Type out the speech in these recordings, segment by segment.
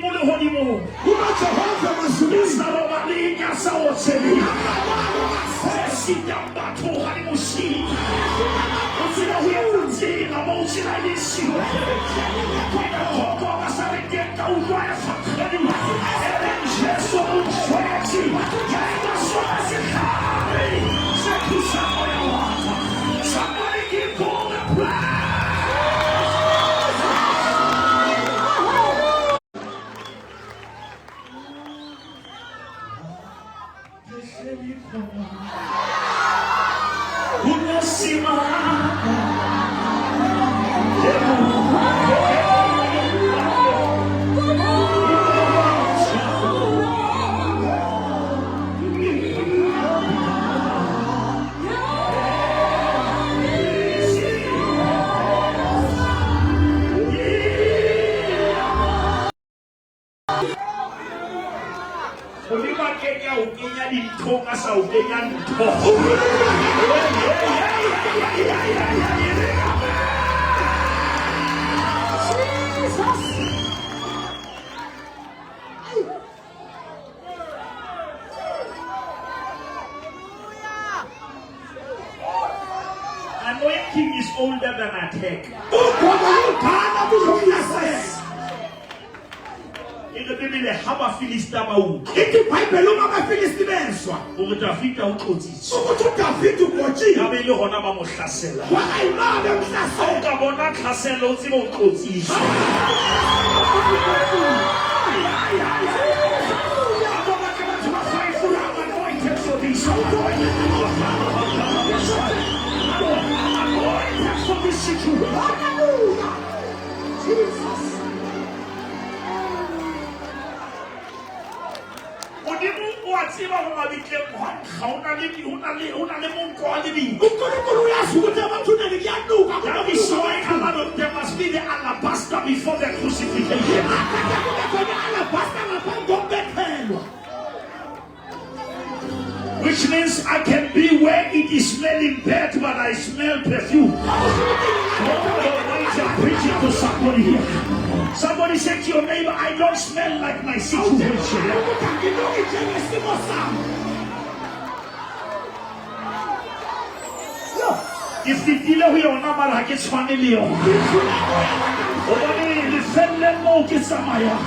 modimo le hodimo sa robaleng ya sa o tshebeng se sitang batho ga di mosi o tsela ho etsa tsela mo o tsela le sio go ba sa re ke ka utlwa ya fakgadi Jesu o tshwetse ya ena sola se kgare se thusa mo ya wata somebody give God a praise. Anointing is older than attack. In the Bible, ha ba Filista ba u. Iti Bible ma ba Filisti benswa. O re Dafita o tlotsitse. O go David o kotsi. Ka be le hona ba mo hlasela. Wa ga ina ba mo hlasela. O ka bona tlhaselo o tsebe o tlotsitse. There must be the alabaster before the crucifixion. Which means I can be where it is smelling bad, but I smell perfume. I'm preaching to somebody here. Somebody said to your neighbor, I don't smell like my situation. If the dealer we are not like it's family, the family no gets a maya.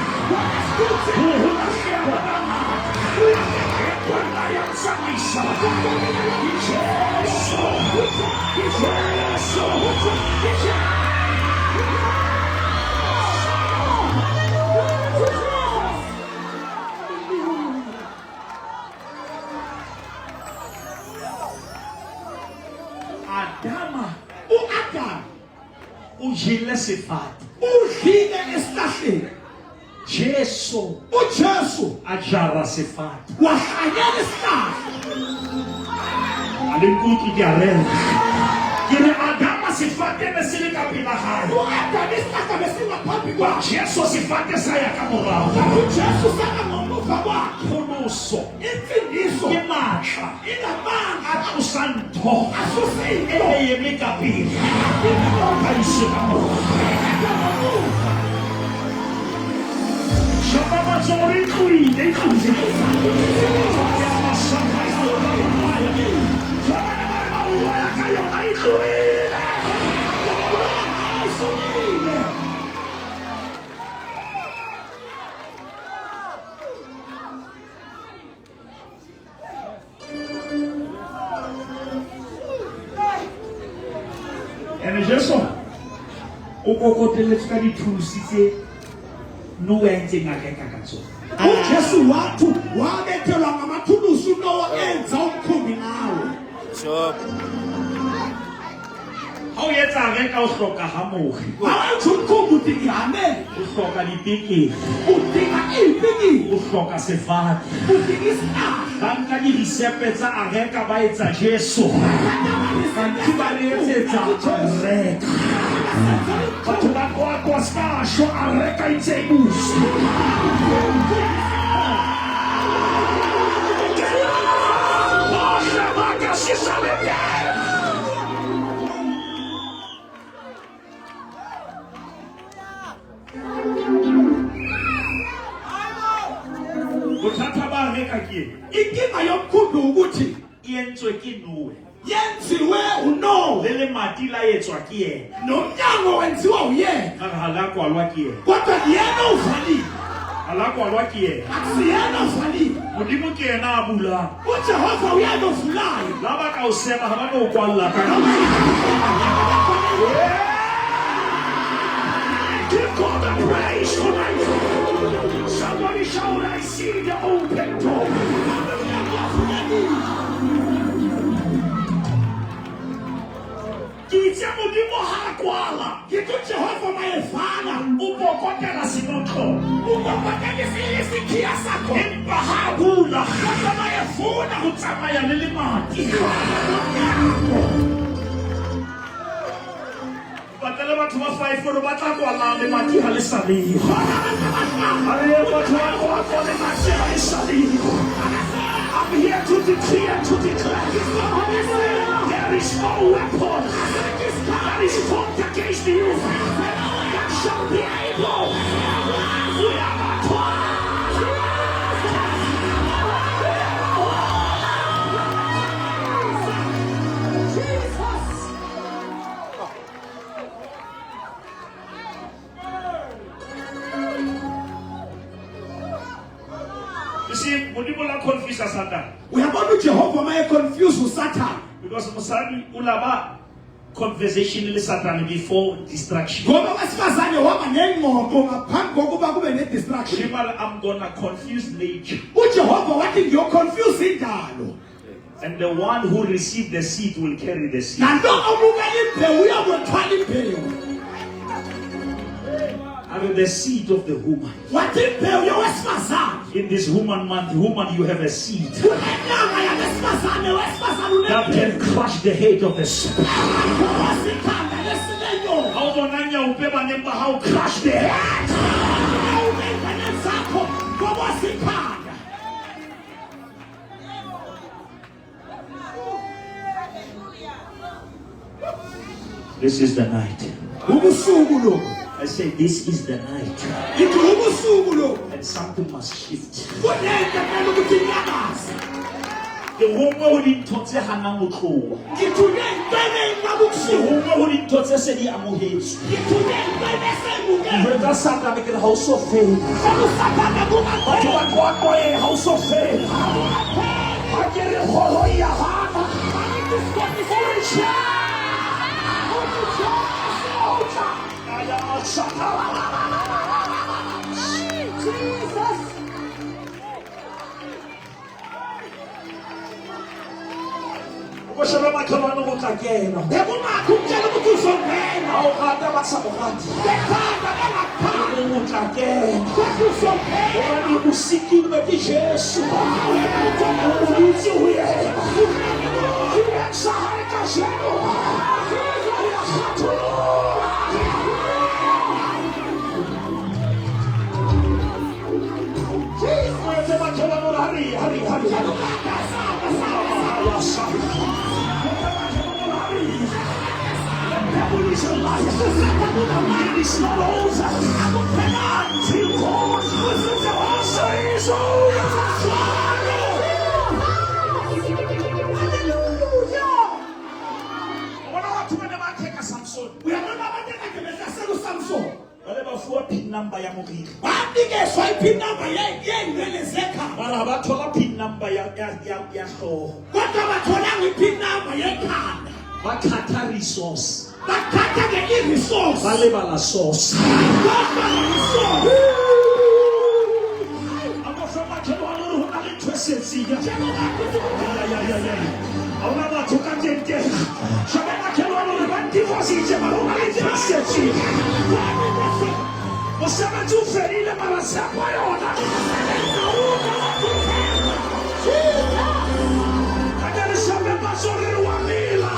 Adama, O Adam, o gile se fat, o Gine estache, Jesu, o Jesu, a jara se fat. o Hanyane estache. Ale kuti di arel. Kire Adama se fat ne se le kapila ha. O Adam estache me se la papi gua. Jesu se fat sa ya kamora. O Jesu sa no mo kawa. Konoso, Infiniso, ke matla, ina man, a santo. asusi, E me kapila. Ka ise kamora. Shababa zori kui, dei kuzi. And just so, o teletse ka dithusi tse no entseng a ka katso. o Jesu watu wabetelwa ngamathulusi no enza umkhumbi ngawo. Sure. Ha o etsa re ka o hloka ha mogi. Ha umkhumbi udingane, O hloka dipeke, udinga ipiki, o hloka sefate. udinga isitaha. Banka di risepe tsa a reka ba etsa Jesu. Banki ba le etsetsa reka. Batho ba kwa stasho a reka itse busi. Boże, baka się szalenie! inkinga yomkhumbi ukuthi yenziwe uNoah nomnyango wenziwa uyena kodwa yena uvalile akusiyena uvalile uJehova uyena ovulayo Give God the praise tonight. Somebody shout, I see the open door. Modimo ha kwala ke Jehova maefana ubokotela sinotho ubokotela isikhia sakho empa ha bula ka maefuna go tsamaya le mati batla batho ba 5 gore ba tla kwala le mati ha le sale ale batho ba go le mati ha le sale. I'm here to decree and to declare there is no weapon that is formed against you that shall be able. We are not we are going to Jehovah may confuse with Satan because Musadi ulaba conversation with Satan before distraction. I'm gonna confuse nature. Jehovah, what if you're confusing? And the one who received the seed will carry the seed. And the seed of the woman. In this woman month, woman, you have a seed that can crush the head of the serpent. How crush the head? This is the night. I say this is the night. And something must shift. The woman who didn't touch her hand would go. The woman who didn't touch her said, I'm going to hate you. That's something like a house of faith. But you are going to a house of faith. I get it for your hand. Jesus. Whatever my command will again. The woman could tell you to so pain. How hard that was so hard. The time that I will again. You so pain. You will seek you with Jesus. You devil is a liar. It is not over until God says over. We are not about to Samson. Whatever for pin number ya mugiri. Bandike so pin number ya ngelezeka. Bala bathola pin number ya so. Kodwa bathola pin number ya khanda. Bakhatha resource. Bakhatha ke resource. Bale bala source. Amafama kelo alo hona interest siya. Ahora va a tocar gente. Sabemos que lo hago de bandidos y se va a una iglesia. Você vai te ferir para se apoiar. Aquele saber passou uma mila.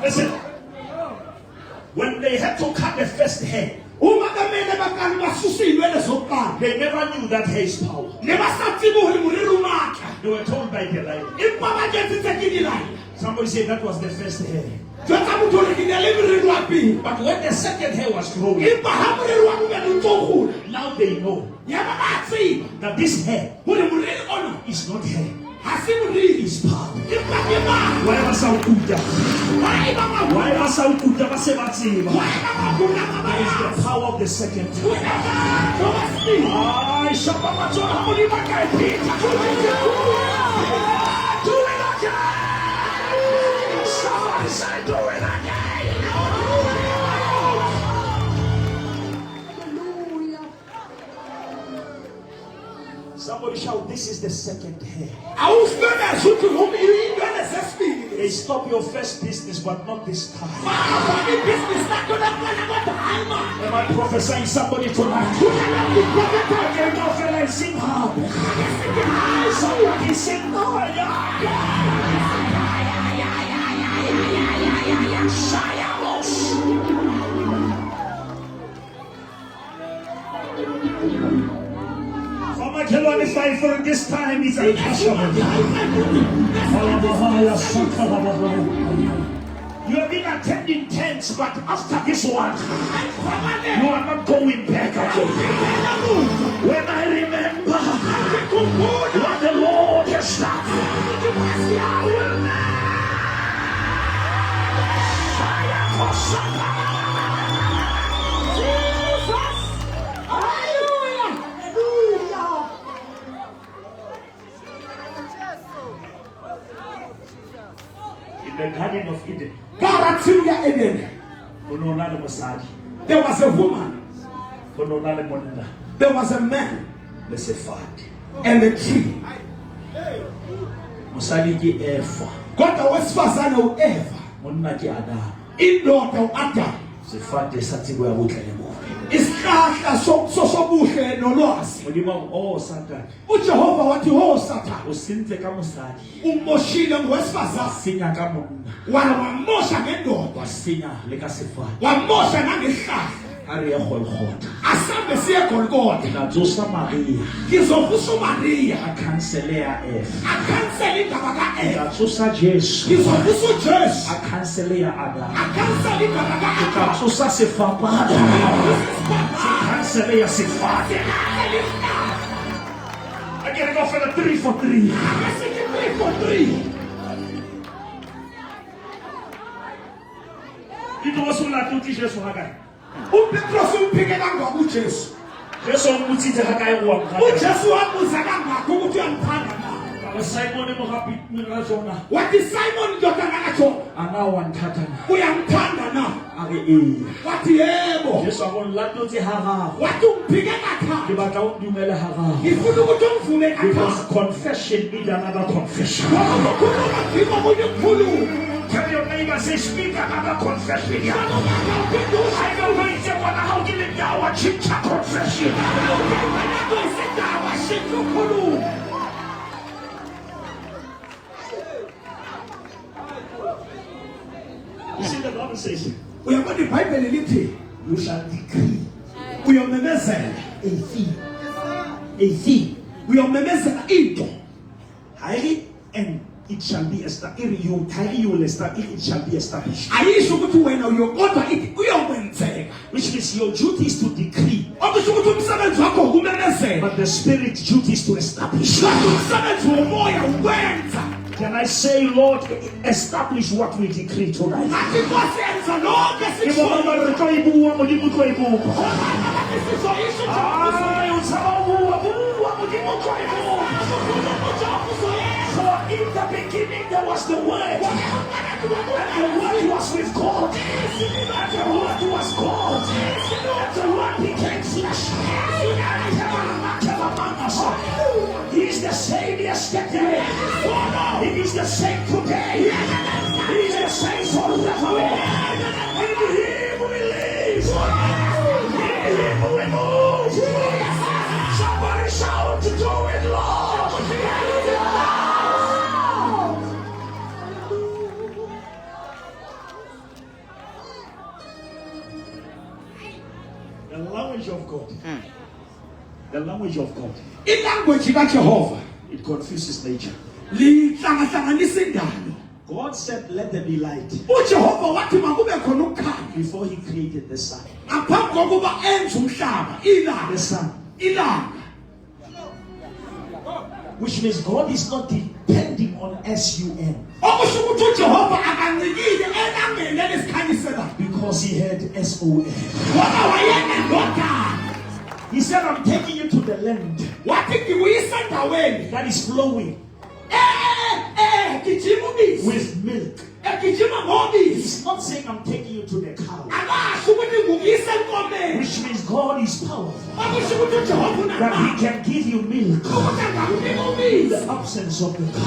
Listen, when they had to cut the first head, They never knew that hair is power. They were told by the light. Somebody said that was the first hair. But when the second hair was growing, now they know that this hair is not hair. It's power. Why was I good? Why was I good? There is the power of the second hair. Do it again. Somebody say do it again. Somebody shout, this is the second hair. They stop your first business, but not this time. Am I prophesying somebody tonight? I don't feel like sing hard. Somebody sing for this time is untouchable. You have been attending tents, but after this one, you are not going back again. When I remember what the Lord has done, I will in the Garden of Eden, there was a woman, there was a man, and a tree. God was fazana Eva. Indoda Adam. Isihlahla sobuhle nolwazi. uJehova wathi ho Satan umoshile ngowesifazane wamosha ngendoda wamosha nangehlahla asambe siye eGolgotha ngizovusa uMaria akhanselea akhansela indaba kaEva ngizovusa uJesu akhanselea Adam akhansela indaba kaAdam ngizasusa sifapha akhanselea sifapha. I gotta go for the 3 for 3. 3 for 3. Itosula tuti Jesu hakai. Petros umpikela ngokuJesu. Jesu umutithe hakai uwamkhaya. uJesu wamuzaka ngakho ukuthi uyamthanda na. Simon emohapi ngazona. Wathi Simon ndodana kaJona anawanthatha na. Uyamthanda na. Ake wathi yebo. Jesu abonlato uthi haha. Wathi umpikela kha. Ngibatla undumela haha. Ngifuna ukuthi umvume kha. Because confession is another confession. Tell your neighbor, say, speak another confession. I don't know if you want to hold it down. What you confession? You see, the Bible says, we are going to Bible elite. You shall decree. We are memezela a fee. We are memezela into highly and it shall be established. You will establish. It shall be established. Which means your duty is to decree, but the spirit duty is to establish. Can I say, Lord, establish what we decree tonight? For in the beginning there was the Word, and the Word was with God, and the Word was God, and the Word became flesh, He is the same yesterday, He is the same today, He is the same forever. In Him we live, in Him we move. Somebody shout to do it, Lord. The language of God. The language of God. Ilanguage kaJehova It confuses nature. lihlangahlanganisa indalo. God said, let there be light uJehova wathi makube khona ukukhanya before he created the sun. ngaphambi kokuba enze umhlaba ilanga The sun. ilanga. Which means God is not depending on SUN. Okusho ukuthi uJehova akancikile elangeni lesikhanyisela Because he had SON. ngoba wayenendodana. He said, I'm taking you to the land Wathi ngikuyisa endaweni that is flowing gijima ubisi with milk. gijima ngobisi. He's not saying I'm taking you to the cow. Akasho ukuthi ngikuyisa enkomeni. Which means God is powerful. Okusho ukuthi uJehova That he unamandla can give you milk ukuthi angakunika in ubisi. the absence of the cow.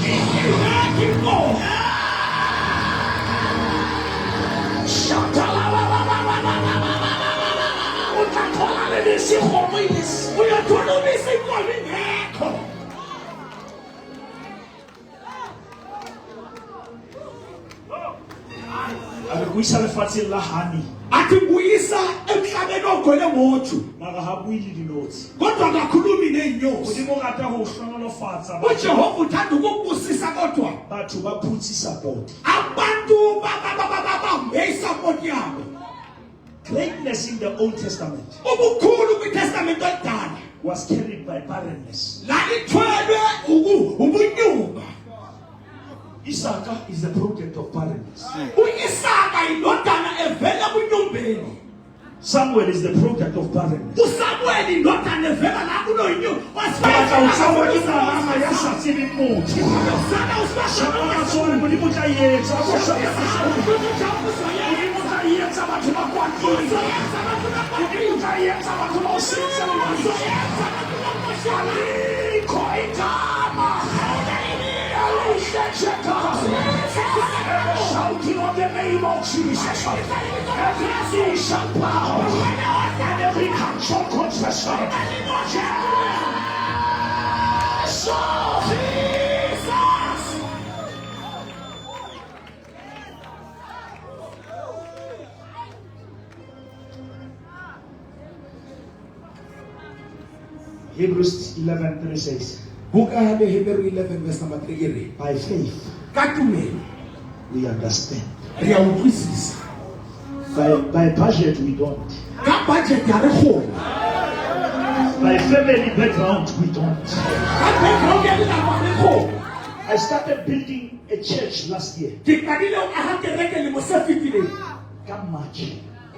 Uyathola ubisi inkomo ingekho. Akuyisa lefatsheng la honey. Athi buyisa emhlabeni ogcwele ngoju Mara ha bue le dinotshi. kodwa akakhulumi ney'nyosi. Modimo o rata ho hlonolofatsa uJehova uthanda ukubusisa kodwa batho ba phutsisa poto. abantu babambe isapoti yabo. Greatness in the Old Testament Ubukhulu kwiTestament oludala was carried by barrenness. lalithwelwe ubunyumba. Isaka is the product of barrenness. U-Isaka indodana evela bunyumbeni. Samuel is the product of barrenness. uSamuel indodana evela la kunoyinyumba. Batla o tsamwa ke mama ya sa tsebeng motho. Shaka tsone Modimo tla etsa go sa Modimo tla etsa batho ba kwatile. Modimo tla etsa batho ba o sentse batho. Aliko igama. Shouting on the name of Jesus. Every knee shall bow and every tongue shall confess. Jesus. Hebrews 11:3 says, Buka ya Hebrew 11 verse number 3 ire. by faith Ka tumelo we understand. re a utlwisisa. By budget we don't. Ka budget ya re kgona. By family background we don't. Ka background ya lelapa re kgona. I started building a church last year. Ke qadile ho aha kereke lemo se fetileng. Come March.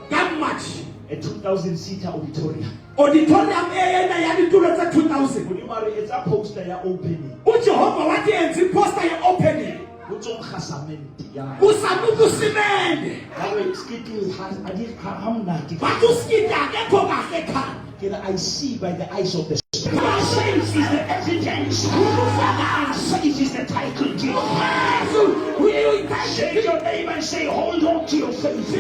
Ka March A 2,000-seater auditorium. auditorium ena ya ditulo tse 2000. Modimo a re etsa poster ya opening. uJehova wathi enze poster ya opening. Ho tsong khasamenti ya. Usamuku simende. Hawe skiti ha di ha monate. Batho skita ke thoka se khana. I see by the eyes of the Spirit. Faith is the evidence. Faith is the title deed. Shake your neighbor and say, hold on to your faith.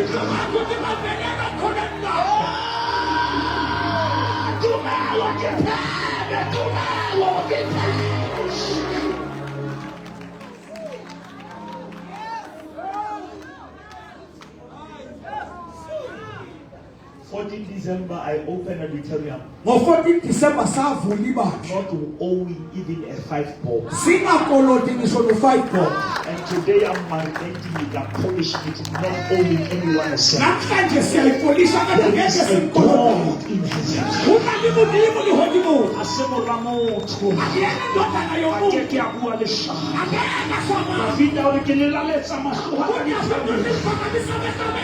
December, I opened a auditorium. Ngo-14 December savula ibandla. Not owing even a 5 bob. Singakoloti ngisho no-5 bob. And today I'm marinating it, I'm polishing it, not owing anyone a cent. Namhlanje siyayipolisha There ngeke is a simkoloti. God in heaven. Una libudimo lihodimo. Asemoramo. Akuyena indodana yomuntu. Akeke a bua le shaha. Akena sona. Mavita o re ke le laletsa mahlo a ka difemeng. Unyafemulisa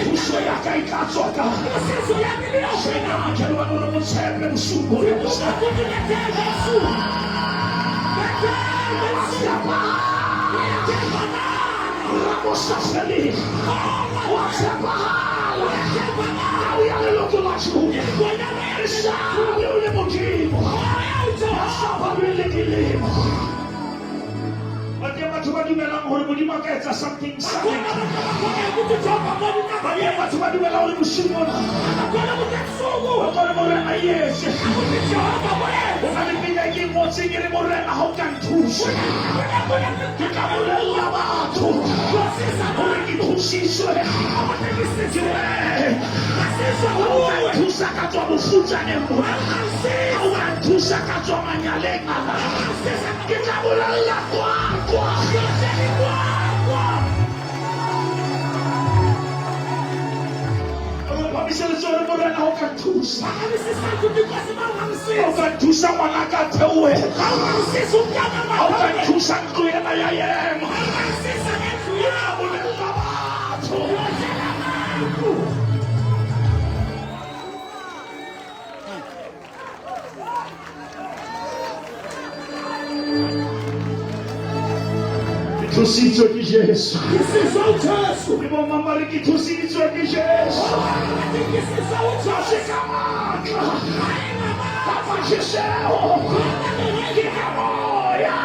Puso ya ka e tla tswa ka. Usizo yami liyofika. Shena ke le wano le motshepe bosupo le motshepe. Ramosafeli. Wasepahala. Auya le loko la chuya. Sabi o le mokimo. Sabi le kilimo. Bagi batho ba dumelang hore Modimo a ka etsa something. Bagi batho ba dumelang hore Modimo o ka re morena Yesu. O na le pina ke ngotseng e re morena ha o ka nthusa. Ke tla bolella batho hore ke thusitswe. thusa ka tswa bofutsaneng bona ga o ka thusa ka tswa manyaleng ke tla bolella kwa morena o ka thusa o ka thusa ngwana ka theoela o ka thusa ntlo ena ya ema ya bolela batho thusitswe ke Jesu ke bo mama re ke thusitswe ke Jesu se ka matla papa Jesu ke ka moya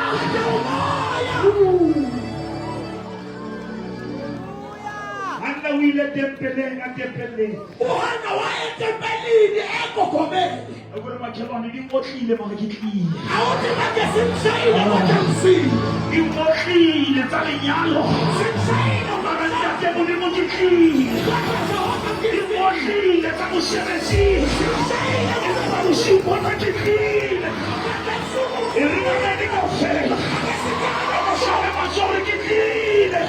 Anna o ile tempeleng a tempeleng Anna wa tempeleng e kokomele gore makhelwane di motlile mara ke tlile a o tseba ke sentsaile mo tsamsing di motlile tsa lenyalo sentsaile mara ntate modimo ke tlile di motlile tsa mosebetsi sentsaile tsa bosipona ke tlile e rinana di kaofela a masale matsore ke tlile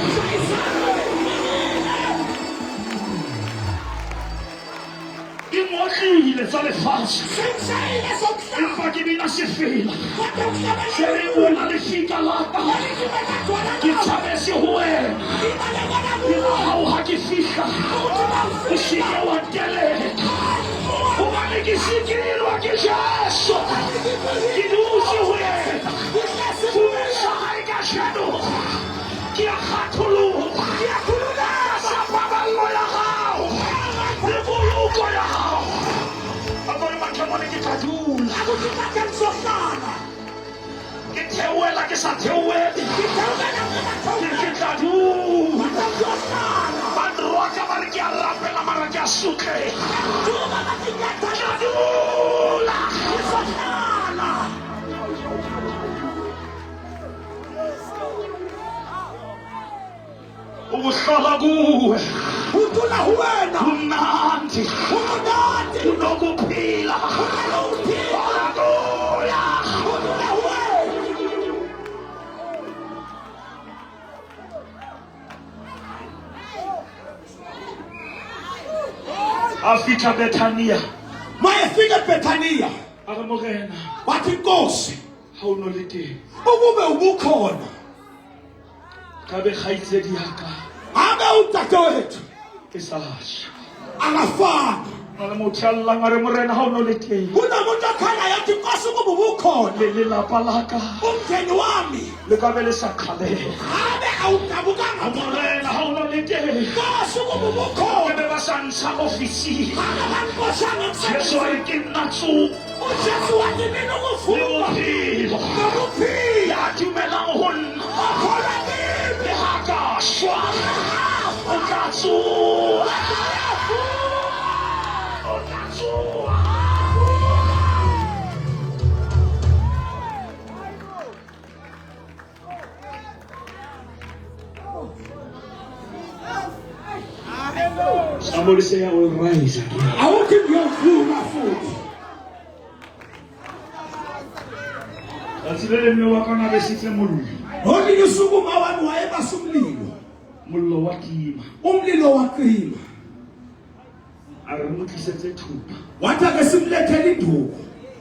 Immotlile tsa lefatshe empa ke bina sefela se re bona lefika laka ke thabetse ho wena ke la hao ha ke fihla o seke wa nteleka hobane ke sekilwa ke Jesu ke dutse ho yena fumesa ha e ka shanoga ke a kgathologa sa paballo ya hao le poloko ya hao ke tla dula ke theoela ke sa theoele ke tla dula ba nroka ba re ke a rapela mara ke a sotlega ke tla dula ukuhlala kuwe utula wena umnandi unokuphila afika Bethania mayefika Bethania akamogena wathi Nkosi hawunolite ukube ubukhona kabe khaitsedi yaka abe utatowethu isasha angafana nalamuthalla ngare morena hawunolite kunamuntu akhala yathi Nkosi ukube ubukhona lelapha laka umndeni wami lekabe lesakhale abe awudabukanga morena hawunolite Nkosi ukube ubukhona bebasansa ofisi Jesu ayikinatsu Jesu wathi mina ukufuna ukuphila athumela ngona akhola kimi hakashwa utatsu Somebody say I will rise again. I will keep your food, my food. Asilele mwakana besithe mulilo. Hodi yusukuma wanu waeba sumlilo. Mulilo wakima. Umlilo wakima. Aramuthisetse thupa. Wathi ake simlethele induku.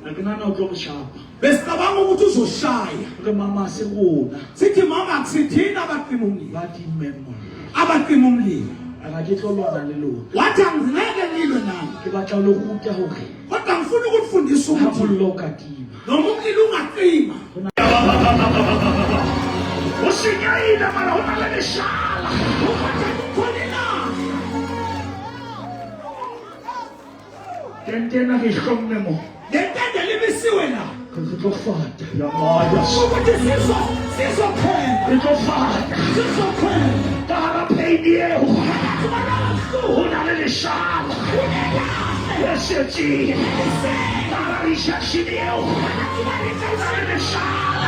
Nakunana uzokushapa. Besicabanga ukuthi uzoshaya. Ke mama sekuna. Sithi mama akusithina abaqima umlilo. Bathi memo. Abaqima umlilo. Akakehlolwana lelo. Wathi angizeke lilo nami. Ke batla lokuta hore. Kodwa ngifuna ukufundisa ukuthi umlilo katima. Noma umlilo ungaqima. Usinyayile mara una leshala. Tentena ke hlomemo. Tentena libisiwe la. Kuzofata ya maya. Ukuthi sizophela. Kuzofata. Sizophela. Tara paydiyo. Una leshala. Yeseti. Tara rishashidiyo. Una leshala.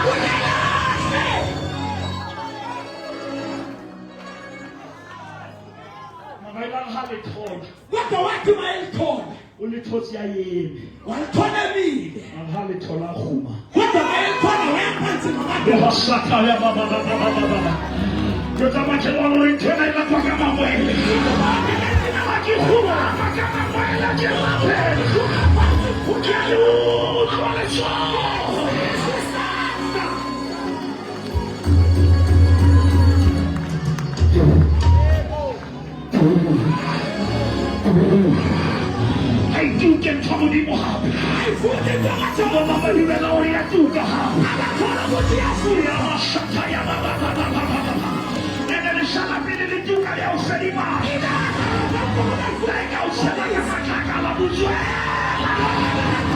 Magailang hali Halitona. Kodwa wathi mayelithola. Ulithosi yayini. Walithola emile. Halitona khuma. Kodwa mayelithola wayaphansi ngabantu. Yabasaka ya baba. Yotama chelo ulitena ila kwa kama mwele. Wakihuma kama mwele jelape. Ukialu kwa I do get trouble in Mohab. I put it down to the mama you will only do the house. And then the shall have been in the Duke of El Sedima. Like out Sedima,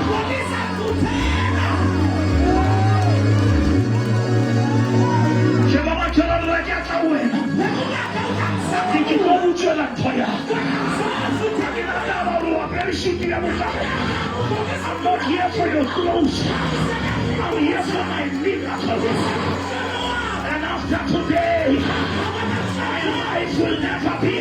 what is that to tell? Shemama Chela like a win. Did you go to Chela Toya? I'm not here for your clothes. I'm here for my miracle. And after today, my life will never be.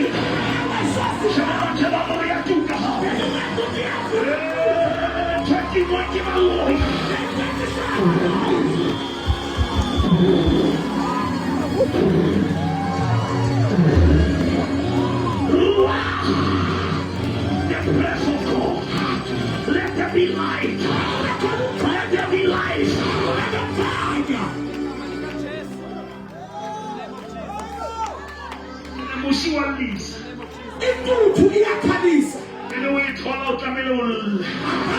The breath of God. Let there be light. Let there be life. Let there be fire. Mushiwa leaves. Into iyakanisa. Ile uyithola utamelo.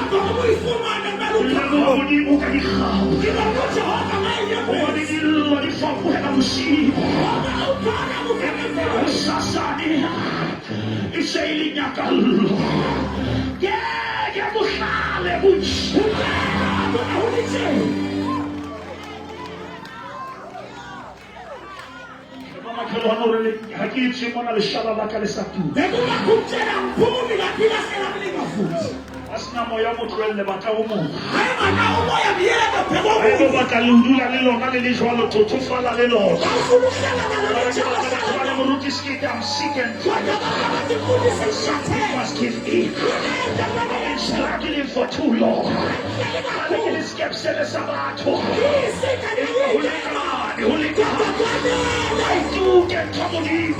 Ngoba uyifumana ngalo. Ngibona ukayikhawa. Ngibona Jehova ngayenye. Ubonile lifakuhela mushi. Sasani. Ishaili nyakalo. Yeah, buhlale buthi. Awulithi. Hakiki mwana lishala laka lesatu. Bekula kumtshela mphumi ngaphila selamlinga futhi. Asina moya motwele baka umo. Hayi mana umoya biyeke pheko. Hayi bakalundula lelo ngale lejwalo tothofala lelo. Awufulushela ngalo. Wale muruti skite am sick and must give in. I've been struggling for too long. I escape Sabato. I do get trouble in.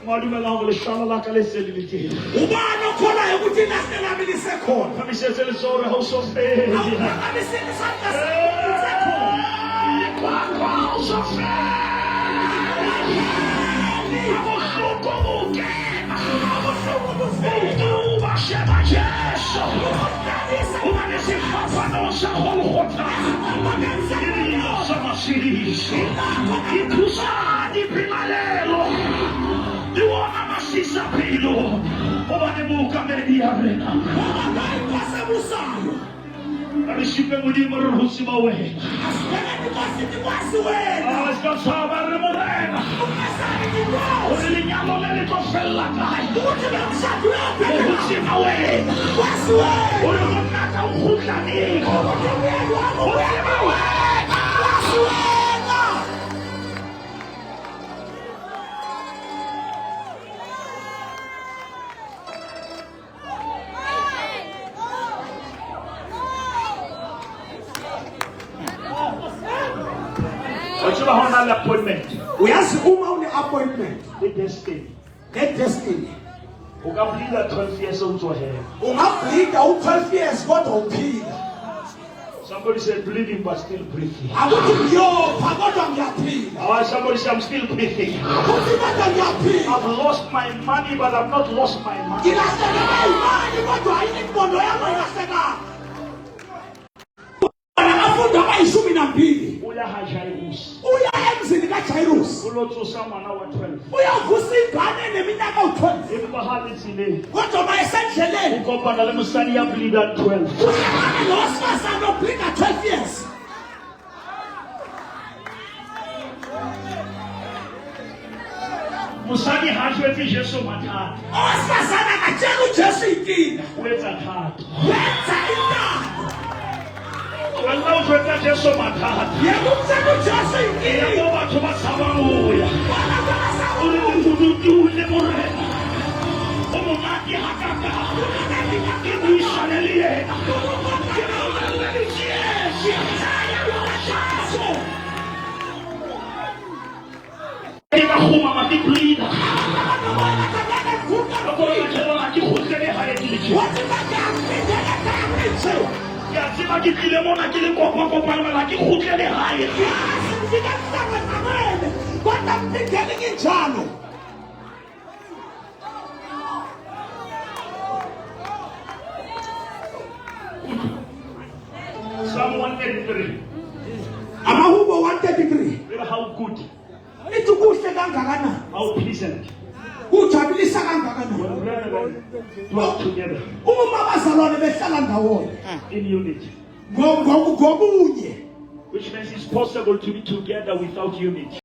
Malume langu lishala laka leseliliti. Ubani okhona ukuthi naselami lisekhona. Kamisese lisore house of faith. Kamisese isandla sakho lisekhona. Kwa house of faith. Abusuku bukena. Abusuku bukena. Uba sheba Yesu. Uba nesifapa nosa holhota. Ili yosa masirisi. Ikusani pinalelo. Diwana masisa pilo. Oba nebuka medi arena. Oba naipasa musayo. Arishipe mudimu ruhusi mawe. Aspene nikosi nikosi wena. Askasaba remorena. Ukasari nikosi. Ulilinyalo lele kofela kai. Ukime mshatu yope. Ruhusi mawe. Wasi wena. Ulimunaka ukhudlani. Ukhudlani mawe. Wasi wena. Appointment. Uyazi uma une appointment. The destiny. Get destiny. Ukaphila 12 years uzohela. Ungaphila u12 years kodwa uphila. Somebody said bleeding but still breathing. Akuthi ngiyopha kodwa ngiyaphila. Somebody said I'm still breathing. Akuthi kodwa ngiyaphila. I've lost my money but I've not lost my mind. Ngilahlekelwe imali kodwa ayinibondo yami ayilahlekelanga. Abafundi abayishumi nambili. Uya haJairus. Uya emzini kaJairus. Ulothusa mwana wa 12. Uyavusa ingane neminyaka u12. Imbahalitsile. Kodwa mayesendleleni. Ukopana lemusani ya bleed at 12. Uyahamba nowesifazane oblinga 12 years. Musani hajwethi Jesu mathata. Owesifazane akatshela uJesu inkinga. Wenza thato. Wenza intando. Alawuzweka Jesu mathata. Yebo batho ba tshaba uya. Ule morena. O monate hakaka. Ke buisane le yena. Ke ba khuma matiplida. Ako le tshela ke khutlele ha e ditse. Ya tseba ke tlile mona ke le kopa la ke khutlele hae. Kodwa mphindele njalo. Psalm 133. Amahubo 133. Remember how good, Lithi kuhle kangakanani. how pleasant Kujabulisa kangakanani. when brethren dwell together Uma abazalwane behlala ndawonye in unity. ngobunye. Which means it's possible to be together without unity.